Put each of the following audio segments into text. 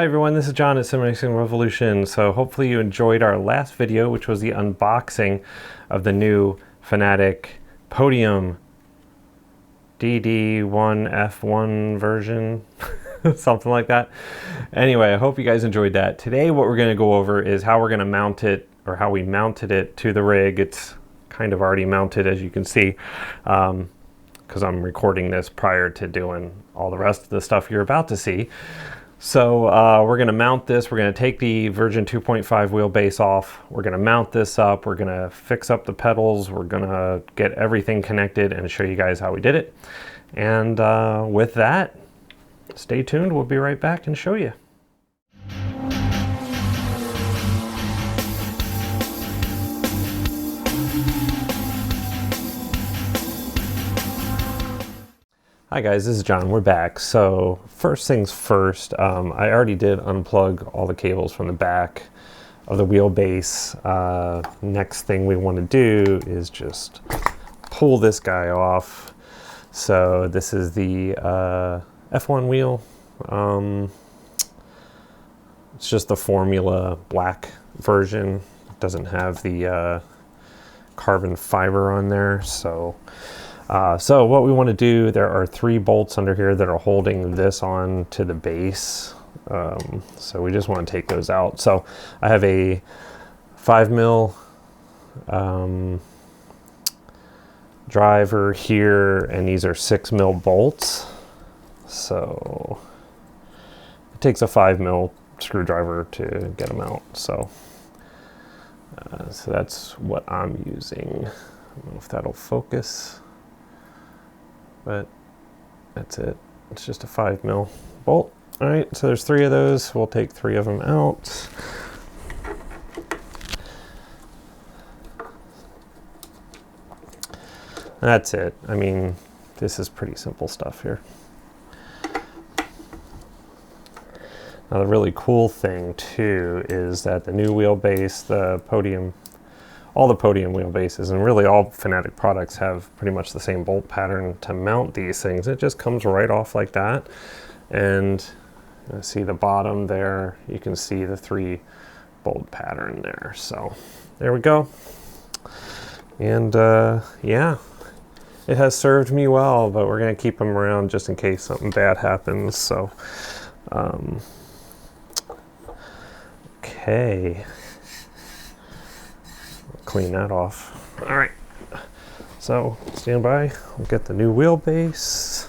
Hi everyone, this is John at Sim Racing Revolution. So hopefully you enjoyed our last video, which was the unboxing of the new Fanatec Podium DD1 F1 version, something like that. Anyway, I hope you guys enjoyed that. Today what we're going to go over is how we're going to mount it, or how we mounted it to the rig. It's kind of already mounted, as you can see, because I'm recording this prior to doing all the rest of the stuff you're about to see. So we're going to mount this. We're going to take the version 2.5 wheelbase off. We're going to mount this up. We're going to fix up the pedals. We're going to get everything connected and show you guys how we did it. And with that, stay tuned. We'll be right back and show you. Hi guys, this is John. We're back. So first things first, I already did unplug all the cables from the back of the wheelbase. Next thing we want to do is just pull this guy off. So this is the F1 wheel. It's just the Formula black version. It doesn't have the carbon fiber on there. So what we want to do, there are 3 bolts under here that are holding this on to the base. So we just want to take those out. So I have a 5mm driver here, and these are 6mm bolts. So it takes a 5mm screwdriver to get them out. So that's what I'm using. I don't know if that'll focus, but that's it. It's just a 5mm bolt. All right, so there's 3 of those. We'll take 3 of them out. That's it. I mean, this is pretty simple stuff here. Now the really cool thing too is that the new wheelbase, the Podium, all the Podium wheelbases, and really all Fanatec products, have pretty much the same bolt pattern to mount these things. It just comes right off like that. And you see the bottom there, you can see the 3 bolt pattern there. So there we go. And yeah, it has served me well, but we're going to keep them around just in case something bad happens. So okay. Clean that off. All right, so stand by. We'll get the new wheelbase.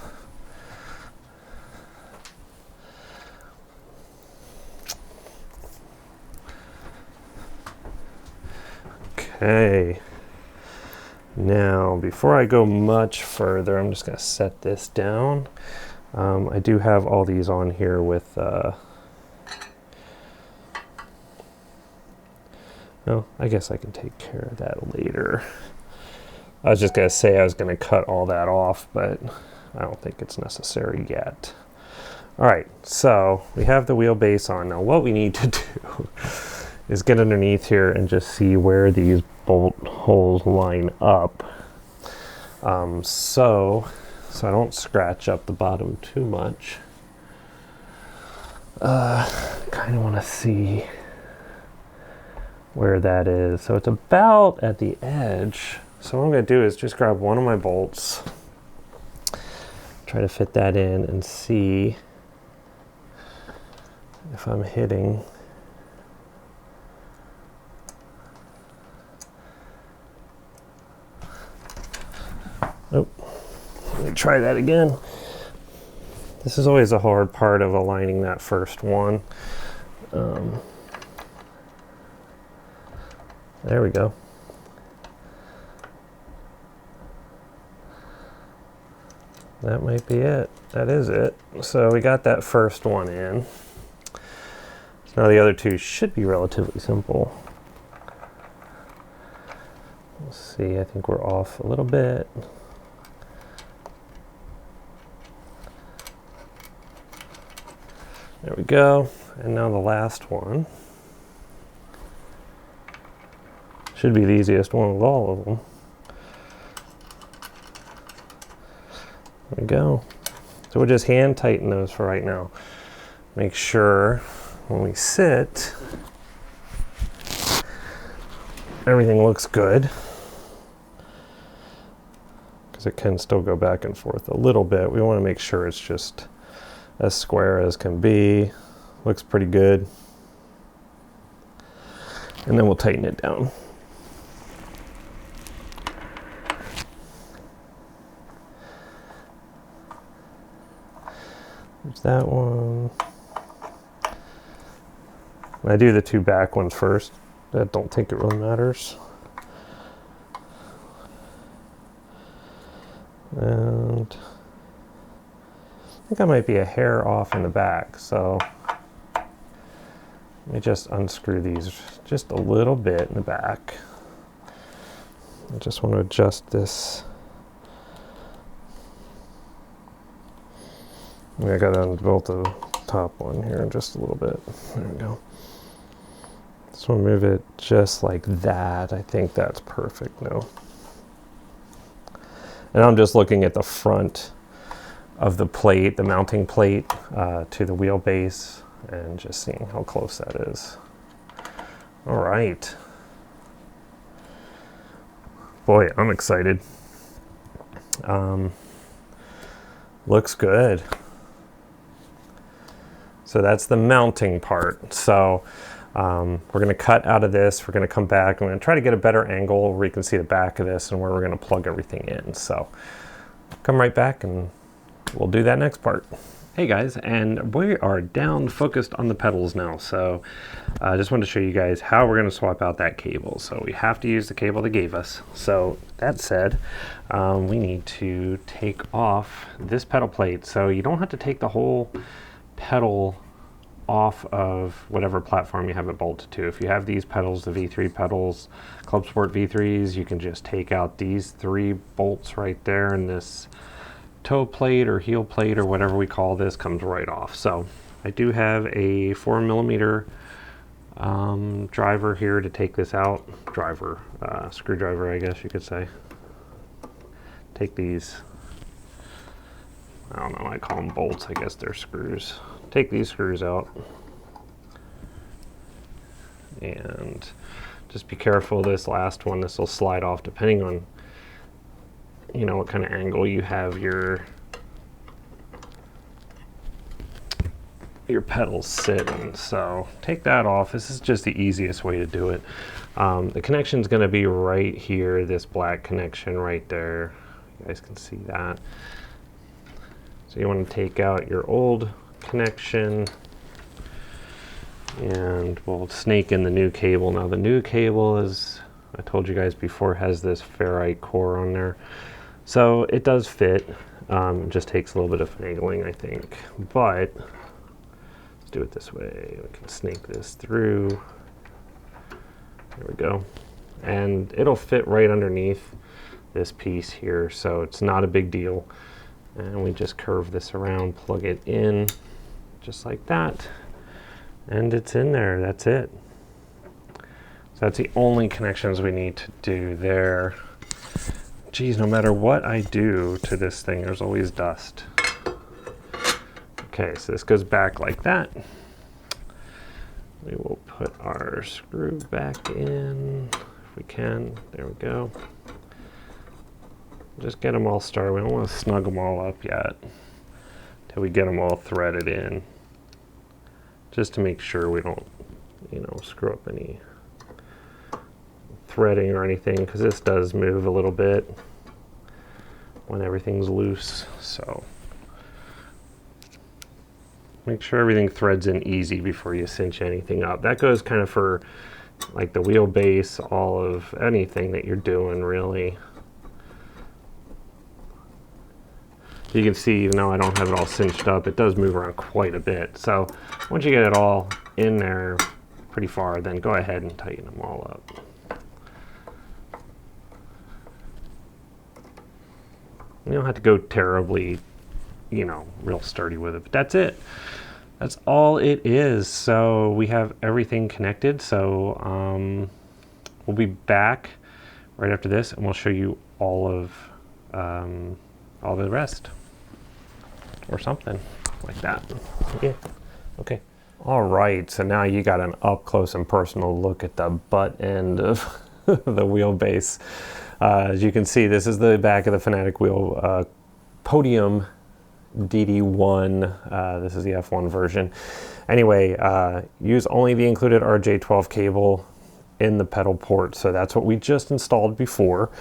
Okay, now before I go much further, I'm just going to set this down. I do have all these on here with well, I guess I can take care of that later. I was just going to say I was going to cut all that off, but I don't think it's necessary yet. All right, so we have the wheelbase on. Now what we need to do is get underneath here and just see where these bolt holes line up. So I don't scratch up the bottom too much. Kind of want to see where that is. So it's about at the edge. So what I'm going to do is just grab one of my bolts, try to fit that in and see if I'm hitting. Oh, let me try that again. This is always a hard part of aligning that first one. There we go. That might be it. That is it. So we got that first one in. So now the other 2 should be relatively simple. Let's see, I think we're off a little bit. There we go. And now the last one should be the easiest one of all of them. There we go. So we'll just hand tighten those for right now. Make sure when we sit, everything looks good, because it can still go back and forth a little bit. We want to make sure it's just as square as can be. Looks pretty good. And then we'll tighten it down. There's that one. I do the 2 back ones first. I don't think it really matters. And I think I might be a hair off in the back, so let me just unscrew these just a little bit in the back. I just want to adjust this. I got to unbolt the top one here in just a little bit. There we go. Just want to move it just like that. I think that's perfect now. And I'm just looking at the front of the plate, the mounting plate to the wheelbase, and just seeing how close that is. All right. Boy, I'm excited. Looks good. So that's the mounting part. So we're going to cut out of this. We're going to come back. I'm going to try to get a better angle where you can see the back of this and where we're going to plug everything in. So come right back and we'll do that next part. Hey guys, and we are down focused on the pedals now. So I just wanted to show you guys how we're going to swap out that cable. So we have to use the cable they gave us. So that said, we need to take off this pedal plate. So you don't have to take the whole pedal off of whatever platform you have it bolted to. If you have these pedals, the V3 pedals, Club Sport V3s, you can just take out these 3 bolts right there, and this toe plate or heel plate or whatever we call this comes right off. So I do have a 4mm driver here to take this out. Screwdriver, I guess you could say. Take these, I don't know, I call them bolts, I guess they're screws. Take these screws out. And just be careful, this last one, this will slide off depending on, you know, what kind of angle you have your pedals sitting. So take that off. This is just the easiest way to do it. The connection is going to be right here, this black connection right there. You guys can see that. So you want to take out your old connection, and we'll snake in the new cable. Now the new cable, is, I told you guys before, has this ferrite core on there, so it does fit. It just takes a little bit of finagling, I think, but let's do it this way. We can snake this through. There we go, and it'll fit right underneath this piece here, so it's not a big deal. And we just curve this around, plug it in just like that, and it's in there. That's it. So that's the only connections we need to do there. Geez, no matter what I do to this thing, there's always dust. Okay, so this goes back like that. We will put our screw back in if we can. There we go. Just get them all started. We don't want to snug them all up yet till we get them all threaded in, just to make sure we don't, you know, screw up any threading or anything, because this does move a little bit when everything's loose. So make sure everything threads in easy before you cinch anything up. That goes kind of for like the wheelbase, all of anything that you're doing really. You can see, even though I don't have it all cinched up, it does move around quite a bit. So once you get it all in there pretty far, then go ahead and tighten them all up. You don't have to go terribly, you know, real sturdy with it, but that's it. That's all it is. So we have everything connected. So we'll be back right after this, and we'll show you all of the rest. Or something like that. Yeah. Okay. All right, so now you got an up close and personal look at the butt end of the wheelbase. As you can see, this is the back of the Fanatec wheel Podium DD1. This is the F1 version. Anyway, use only the included RJ12 cable in the pedal port. So that's what we just installed before.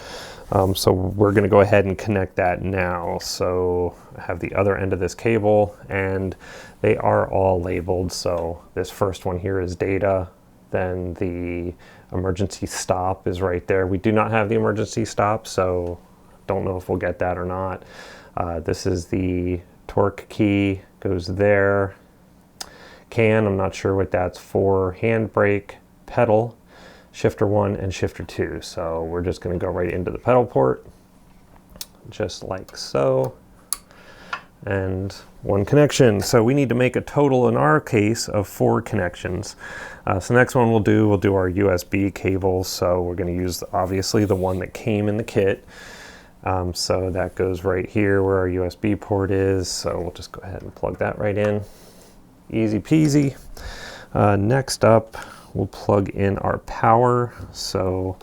So we're going to go ahead and connect that now. So I have the other end of this cable and they are all labeled. So this first one here is data. Then the emergency stop is right there. We do not have the emergency stop, so don't know if we'll get that or not. This is the torque key, goes there. I'm not sure what that's for. Handbrake, pedal, shifter 1 and shifter 2. So we're just going to go right into the pedal port, just like so. And one connection. So we need to make a total in our case of 4 connections. So next one we'll do our USB cable. So we're going to use obviously the one that came in the kit. So that goes right here where our USB port is. So we'll just go ahead and plug that right in. Easy peasy. Next up, we'll plug in our power. So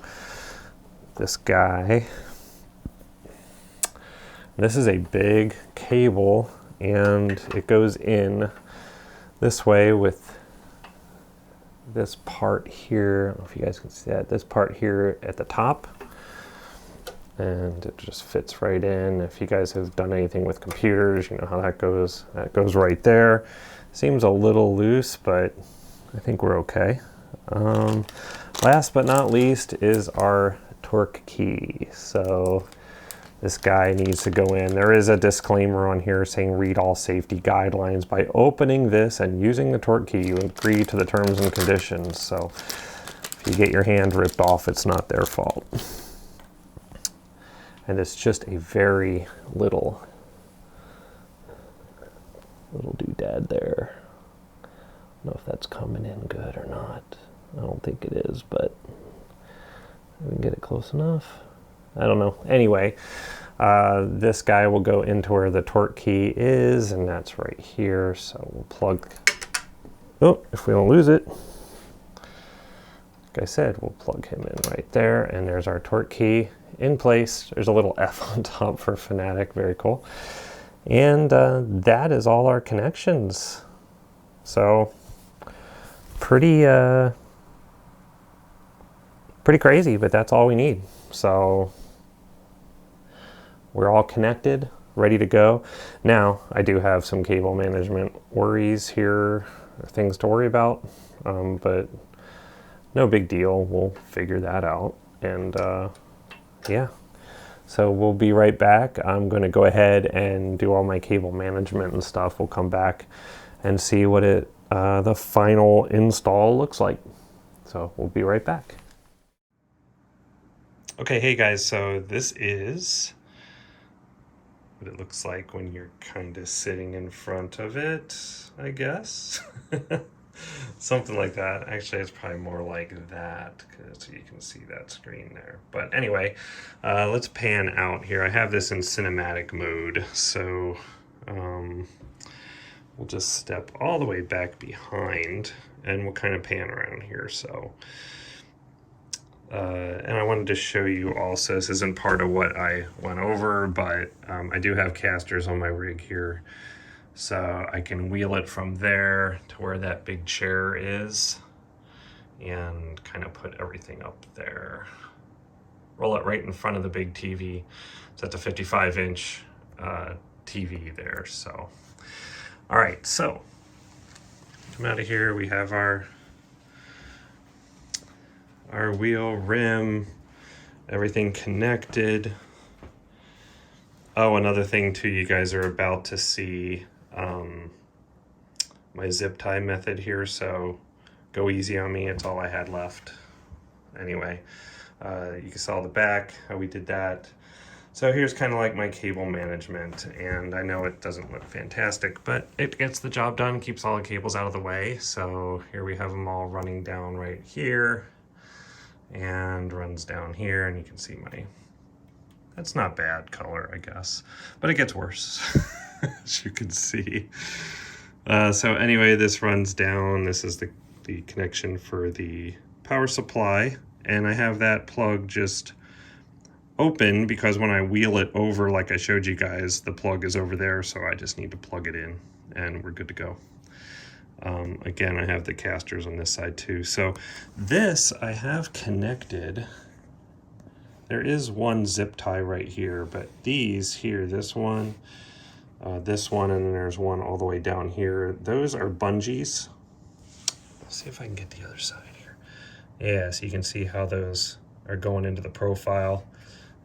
this guy. This is a big cable and it goes in this way with this part here. I don't know if you guys can see that. This part here at the top. And it just fits right in. If you guys have done anything with computers, you know how that goes. That goes right there. Seems a little loose, but I think we're okay. Last but not least is our torque key. So this guy needs to go in. There is a disclaimer on here saying read all safety guidelines. By opening this and using the torque key, you agree to the terms and conditions. So if you get your hand ripped off, it's not their fault. And it's just a very little doodad there. I don't know if that's coming in good or not. I don't think it is, but we can get it close enough. I don't know. Anyway, this guy will go into where the torque key is, and that's right here. So we'll plug, oh, if we don't lose it, like I said, we'll plug him in right there, and there's our torque key in place. There's a little F on top for Fanatec, very cool. And that is all our connections. So pretty crazy, but that's all we need. So we're all connected, ready to go. Now, I do have some cable management worries here, things to worry about, but no big deal. We'll figure that out. And yeah, so we'll be right back. I'm going to go ahead and do all my cable management and stuff. We'll come back and see what the final install looks like. So we'll be right back. Okay, hey guys, so this is what it looks like when you're kind of sitting in front of it, I guess. Something like that. Actually, it's probably more like that, because you can see that screen there. But anyway, let's pan out here. I have this in cinematic mode, so we'll just step all the way back behind, and we'll kind of pan around here. So, and I wanted to show you also, this isn't part of what I went over, but I do have casters on my rig here. So I can wheel it from there to where that big chair is and kind of put everything up there. Roll it right in front of the big TV. So that's a 55-inch TV there. So, all right, so come out of here. We have our wheel, rim, everything connected. Oh, another thing too, you guys are about to see my zip tie method here, so go easy on me. It's all I had left. Anyway, you saw the back, how we did that. So here's kind of like my cable management, and I know it doesn't look fantastic, but it gets the job done, keeps all the cables out of the way. So here we have them all running down right here and runs down here, and you can see that's not bad color, I guess, but it gets worse, as you can see. So anyway, this runs down. This is the connection for the power supply, and I have that plug just open because when I wheel it over like I showed you guys, the plug is over there, so I just need to plug it in and we're good to go. Again, I have the casters on this side too. So this I have connected. There is one zip tie right here, but these here, this one, and then there's one all the way down here. Those are bungees. Let's see if I can get the other side here. Yeah, so you can see how those are going into the profile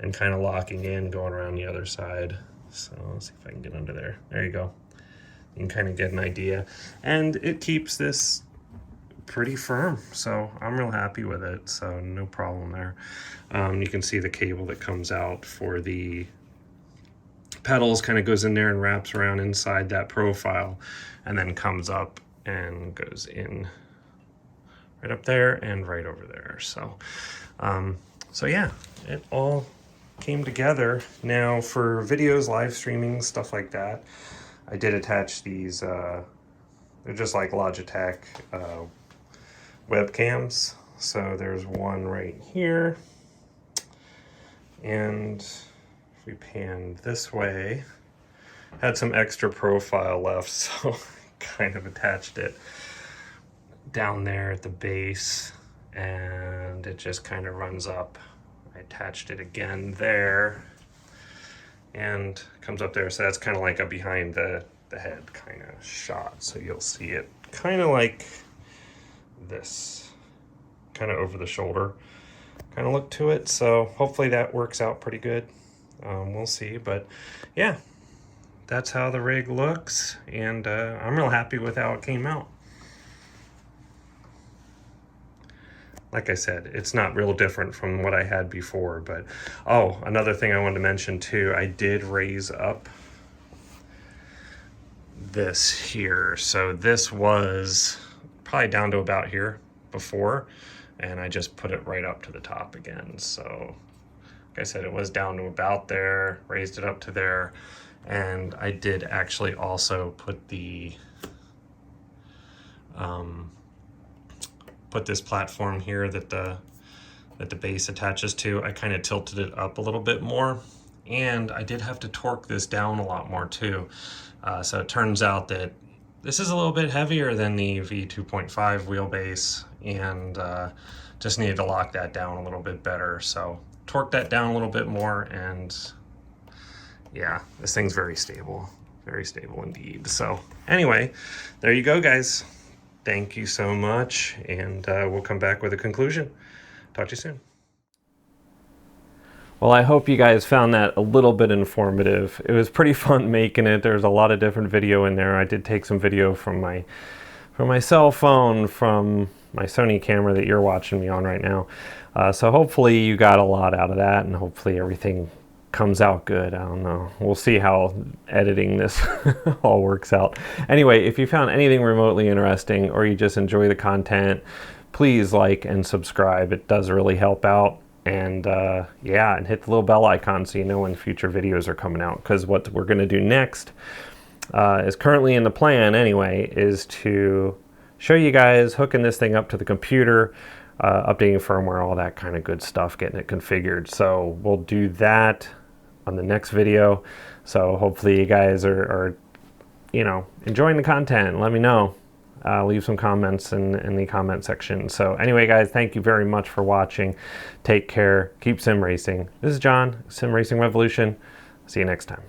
and kind of locking in, going around the other side. So let's see if I can get under there. There you go. You can kind of get an idea. And it keeps this pretty firm, so I'm real happy with it, so no problem there. You can see the cable that comes out for the pedals kind of goes in there and wraps around inside that profile and then comes up and goes in right up there and right over there. So so yeah, it all came together. Now for videos, live streaming, stuff like that, I did attach these they're just like Logitech webcams. So there's one right here, and if we pan this way, had some extra profile left, so kind of attached it down there at the base, and it just kind of runs up. I attached it again there and comes up there, so that's kind of like a behind the head kind of shot, so you'll see it kind of like this, kind of over the shoulder kind of look to it. So hopefully that works out pretty good. We'll see, but yeah, that's how the rig looks, and I'm real happy with how it came out. Like I said, it's not real different from what I had before, but oh, another thing I wanted to mention too, I did raise up this here. So this was probably down to about here before, and I just put it right up to the top again. So like I said, it was down to about there, raised it up to there, and I did actually also put the put this platform here that the base attaches to. I kind of tilted it up a little bit more, and I did have to torque this down a lot more too. So it turns out that this is a little bit heavier than the V2.5 wheelbase, and just needed to lock that down a little bit better. So torque that down a little bit more, and yeah, this thing's very stable indeed. So anyway, there you go, guys. Thank you so much, and we'll come back with a conclusion. Talk to you soon. Well, I hope you guys found that a little bit informative. It was pretty fun making it. There's a lot of different video in there. I did take some video from my cell phone, from my Sony camera that you're watching me on right now. So hopefully you got a lot out of that, and hopefully everything comes out good. I don't know. We'll see how editing this all works out. Anyway, if you found anything remotely interesting or you just enjoy the content, please like and subscribe. It does really help out. And yeah, and hit the little bell icon so you know when future videos are coming out, because what we're going to do next is currently in the plan anyway, is to show you guys hooking this thing up to the computer, updating firmware, all that kind of good stuff, getting it configured. So we'll do that on the next video. So hopefully you guys are you know, enjoying the content. Let me know. Leave some comments in the comment section. So anyway, guys, thank you very much for watching. Take care. Keep sim racing. This is John, Sim Racing Revolution. See you next time.